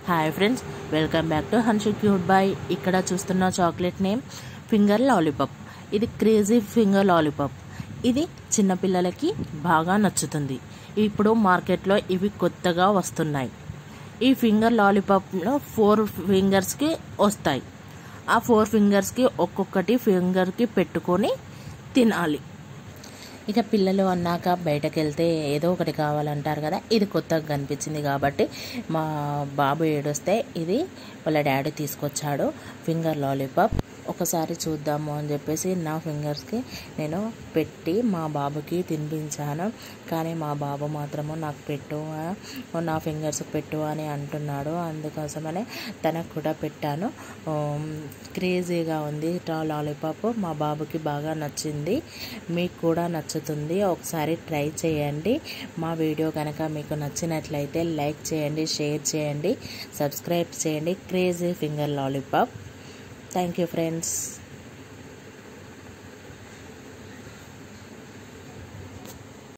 Hi friends, welcome back to Hanshu cute boy. ఇక్కడ చూస్తున్న chocolate name finger lollipop. ఇది crazy finger lollipop. ఇది చిన్నపిల్లలకి బాగా నచ్చుతుంది. ఇప్పుడు మార్కెట్లో ఇవి కొత్తగా వస్తున్నాయి. ఈ ఫింగర్ లాలీపాప్లో 4 ఫింగర్స్కి వస్తాయి. ఆ 4 ఫింగర్స్కి ఒక్కొక్కటి ఫింగర్కి పెట్టుకొని తినాలి. ఇక పిల్లలు అన్నాక బయటకు వెళ్తే ఏదో ఒకటి కావాలంటారు కదా. ఇది కొత్తగా కనిపించింది కాబట్టి మా బాబు ఏడొస్తే ఇది వాళ్ళ డాడీ తీసుకొచ్చాడు ఫింగర్ లాలీపాప్. ఒకసారి చూద్దాము అని చెప్పేసి నా ఫింగర్స్కి నేను పెట్టి మా బాబుకి తినిపించాను. కానీ మా బాబు మాత్రము నాకు పెట్టు, నా ఫింగర్స్కి పెట్టు అని అంటున్నాడు. అందుకోసమనే తనకు కూడా పెట్టాను. క్రేజీగా ఉంది లాలీపాప్. మా బాబుకి బాగా నచ్చింది. మీకు కూడా నచ్చుతుంది. ఒకసారి ట్రై చేయండి. మా వీడియో కనుక మీకు నచ్చినట్లయితే లైక్ చేయండి, షేర్ చేయండి, సబ్స్క్రైబ్ చేయండి. Crazy finger lollipop. Thank you friends.